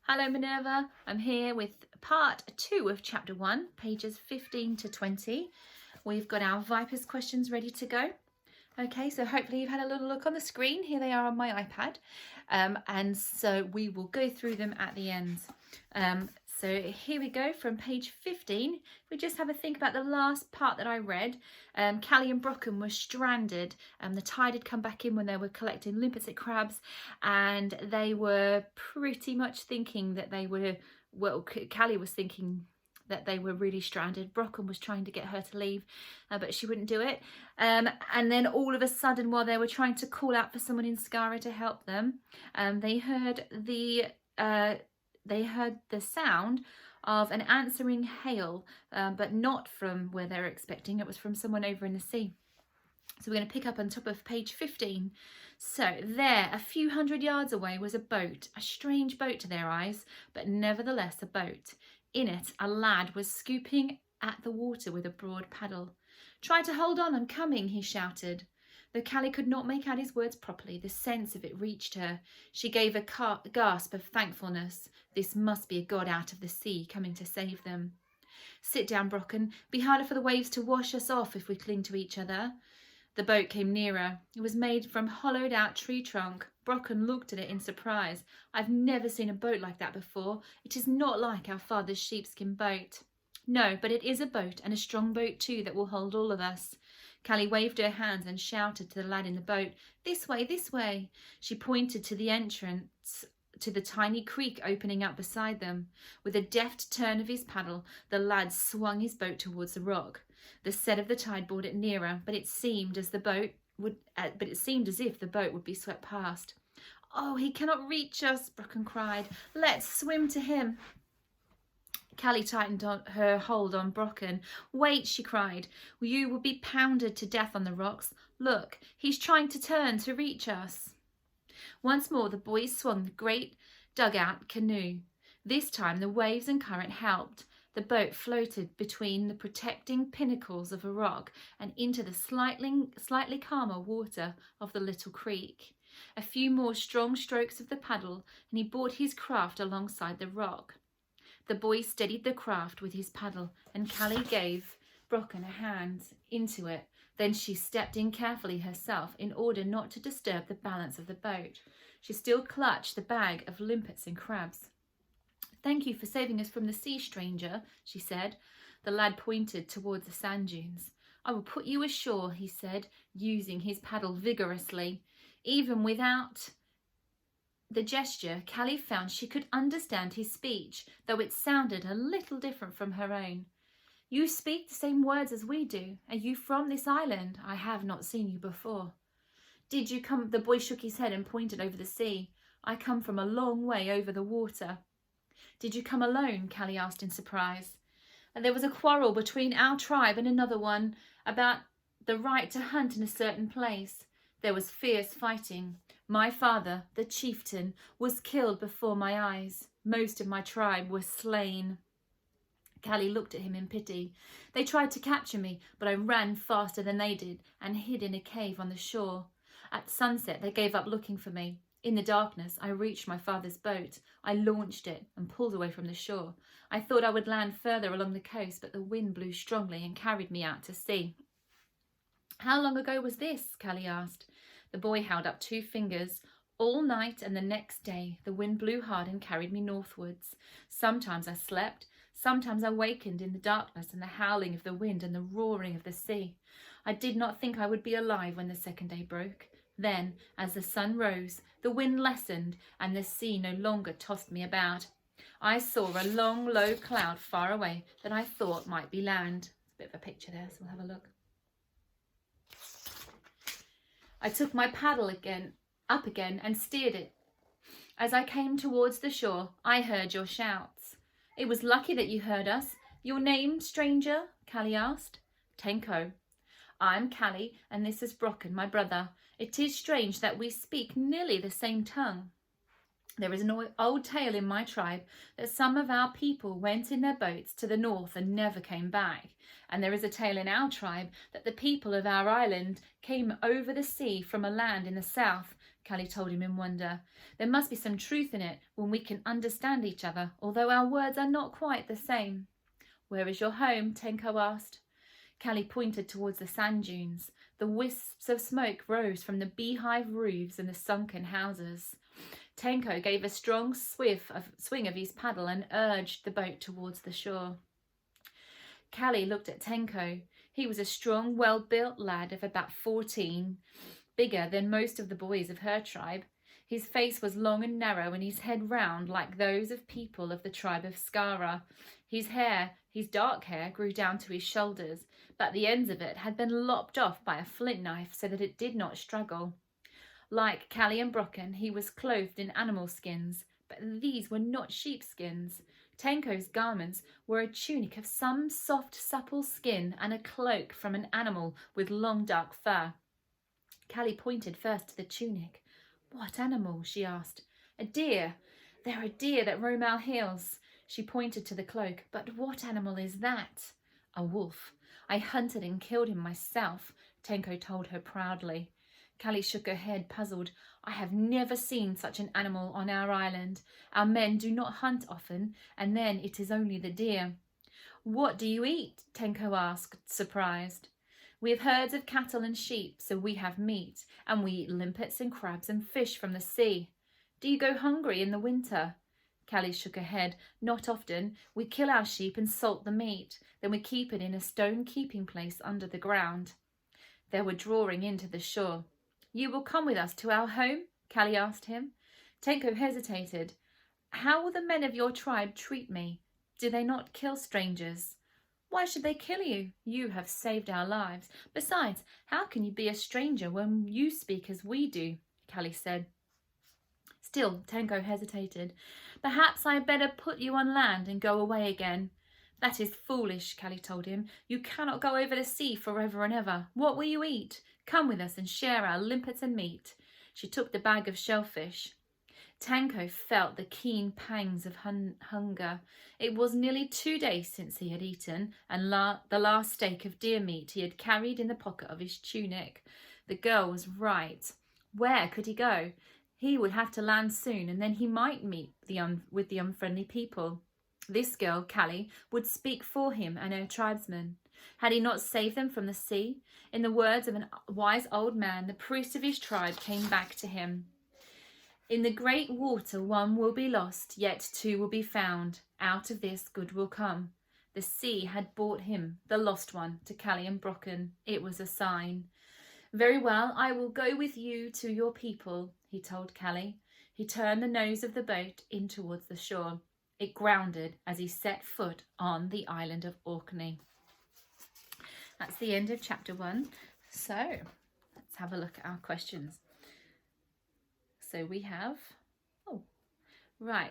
Hello Minerva, I'm here with part 2 of chapter 1, pages 15 to 20. We've got our Vipers questions ready to go. Okay, so hopefully you've had a little look on the screen. Here they are on my iPad. And so we will go through them at the end. So here we go from page 15. We just have a think about the last part that I read. Callie and Brocken were stranded. The tide had come back in when they were collecting limpets crabs, and they were pretty much thinking that they were, well, Callie was thinking that they were really stranded. Brocken was trying to get her to leave, but she wouldn't do it. And then all of a sudden, while they were trying to call out for someone in Skara to help them, they heard the sound of an answering hail, but not from where they were expecting. It was from someone over in the sea. So we're going to pick up on top of page 15. So there, a few hundred yards away, was a boat, a strange boat to their eyes, but nevertheless a boat. In it, a lad was scooping at the water with a broad paddle. "Try to hold on, I'm coming," he shouted. Though Callie could not make out his words properly, the sense of it reached her. She gave a gasp of thankfulness. This must be a god out of the sea coming to save them. "Sit down, Brocken. Be harder for the waves to wash us off if we cling to each other." The boat came nearer. It was made from hollowed out tree trunk. Brocken looked at it in surprise. "I've never seen a boat like that before. It is not like our father's sheepskin boat." "No, but it is a boat, and a strong boat too, that will hold all of us." Callie waved her hands and shouted to the lad in the boat, "This way, this way." She pointed to the entrance to the tiny creek opening up beside them. With a deft turn of his paddle, the lad swung his boat towards the rock. The set of the tide brought it nearer, but it seemed as if the boat would be swept past. "Oh, he cannot reach us," Brocken cried. "Let's swim to him." Callie tightened her hold on Brocken. "Wait," she cried. "You will be pounded to death on the rocks. Look, he's trying to turn to reach us." Once more the boys swung the great dugout canoe. This time the waves and current helped. The boat floated between the protecting pinnacles of a rock and into the slightly calmer water of the little creek. A few more strong strokes of the paddle, and he brought his craft alongside the rock. The boy steadied the craft with his paddle, and Callie gave Brocken a hand into it. Then she stepped in carefully herself in order not to disturb the balance of the boat. She still clutched the bag of limpets and crabs. "Thank you for saving us from the sea, stranger," she said. The lad pointed towards the sand dunes. "I will put you ashore," he said, using his paddle vigorously. Even without the gesture, Callie found she could understand his speech, though it sounded a little different from her own. "You speak the same words as we do. Are you from this island? I have not seen you before." "Did you come?" The boy shook his head and pointed over the sea. "I come from a long way over the water." "Did you come alone?" Callie asked in surprise. "There was a quarrel between our tribe and another one about the right to hunt in a certain place. There was fierce fighting. My father, the chieftain, was killed before my eyes. Most of my tribe were slain." Callie looked at him in pity. "They tried to capture me, but I ran faster than they did and hid in a cave on the shore. At sunset, they gave up looking for me. In the darkness, I reached my father's boat. I launched it and pulled away from the shore. I thought I would land further along the coast, but the wind blew strongly and carried me out to sea." "How long ago was this?" Callie asked. The boy held up 2 fingers. "All night and the next day, the wind blew hard and carried me northwards. Sometimes I slept. Sometimes I wakened in the darkness and the howling of the wind and the roaring of the sea. I did not think I would be alive when the second day broke. Then, as the sun rose, the wind lessened and the sea no longer tossed me about. I saw a long, low cloud far away that I thought might be land." It's a bit of a picture there, so we'll have a look. "I took my paddle up again and steered it. As I came towards the shore, I heard your shouts." "It was lucky that you heard us. Your name, stranger?" Callie asked. "Tenko." "I'm Callie, and this is Brocken, my brother. It is strange that we speak nearly the same tongue. There is an old tale in my tribe that some of our people went in their boats to the north and never came back. And there is a tale in our tribe that the people of our island came over the sea from a land in the south, Callie told him in wonder. There must be some truth in it when we can understand each other, although our words are not quite the same. Where is your home? Tenko asked. Callie pointed towards the sand dunes. The wisps of smoke rose from the beehive roofs and the sunken houses. Tenko gave a strong swing of his paddle and urged the boat towards the shore. Callie looked at Tenko. He was a strong, well-built lad of about 14, bigger than most of the boys of her tribe. His face was long and narrow and his head round like those of people of the tribe of Skara. His dark hair grew down to his shoulders, but the ends of it had been lopped off by a flint knife so that it did not struggle. Like Callie and Brocken, he was clothed in animal skins, but these were not sheepskins. Tenko's garments were a tunic of some soft, supple skin and a cloak from an animal with long, dark fur. Callie pointed first to the tunic. What animal? She asked. A deer. There are deer that roam our hills. She pointed to the cloak. But what animal is that? A wolf. I hunted and killed him myself, Tenko told her proudly. Callie shook her head, puzzled. I have never seen such an animal on our island. Our men do not hunt often, and then it is only the deer. What do you eat? Tenko asked, surprised. We have herds of cattle and sheep, so we have meat, and we eat limpets and crabs and fish from the sea. Do you go hungry in the winter? Callie shook her head. Not often. We kill our sheep and salt the meat. Then we keep it in a stone keeping place under the ground. They were drawing in to the shore. You will come with us to our home? Callie asked him. Tenko hesitated. How will the men of your tribe treat me? Do they not kill strangers? Why should they kill you? You have saved our lives. Besides, how can you be a stranger when you speak as we do? Callie said. Still, Tenko hesitated. Perhaps I had better put you on land and go away again. That is foolish, Callie told him. You cannot go over the sea forever and ever. What will you eat? Come with us and share our limpets and meat. She took the bag of shellfish. Tenko felt the keen pangs of hunger. It was nearly 2 days since he had eaten, and the last steak of deer meat he had carried in the pocket of his tunic. The girl was right. Where could he go? He would have to land soon, and then he might meet with the unfriendly people. This girl, Callie, would speak for him and her tribesmen. Had he not saved them from the sea? In the words of a wise old man, the priest of his tribe came back to him. In the great water 1 will be lost, yet 2 will be found. Out of this good will come. The sea had brought him, the lost one, to Callie and Brocken. It was a sign. Very well, I will go with you to your people, he told Callie. He turned the nose of the boat in towards the shore. It grounded as he set foot on the island of Orkney. That's the end of chapter 1. So let's have a look at our questions. So we have,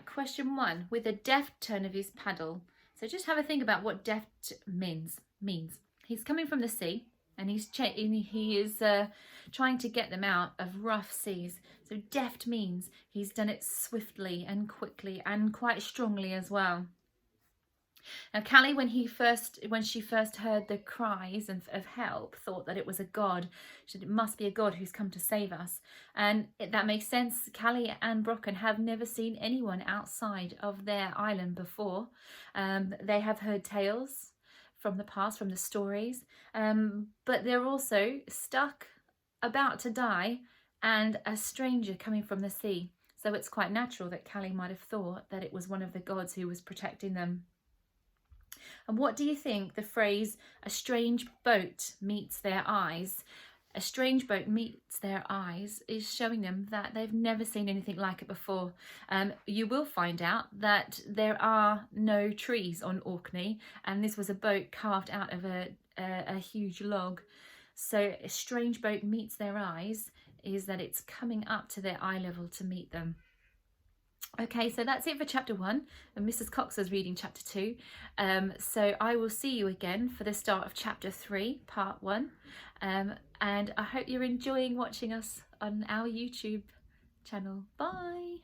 question 1, with a deft turn of his paddle. So just have a think about what deft means. He's coming from the sea and he is trying to get them out of rough seas. So deft means he's done it swiftly and quickly and quite strongly as well. Now Callie, when she first heard the cries of help, thought that it was a god. She said, it must be a god who's come to save us. And that makes sense. Callie and Brocken have never seen anyone outside of their island before. They have heard tales from the past, from the stories, but they're also stuck, about to die, and a stranger coming from the sea. So it's quite natural that Callie might have thought that it was one of the gods who was protecting them. And what do you think the phrase, a strange boat meets their eyes? A strange boat meets their eyes is showing them that they've never seen anything like it before. You will find out that there are no trees on Orkney, and this was a boat carved out of a huge log. So a strange boat meets their eyes is that it's coming up to their eye level to meet them. Okay, so that's it for chapter 1, and Mrs. Cox is reading chapter 2. So I will see you again for the start of chapter 3, part 1. And I hope you're enjoying watching us on our YouTube channel. Bye!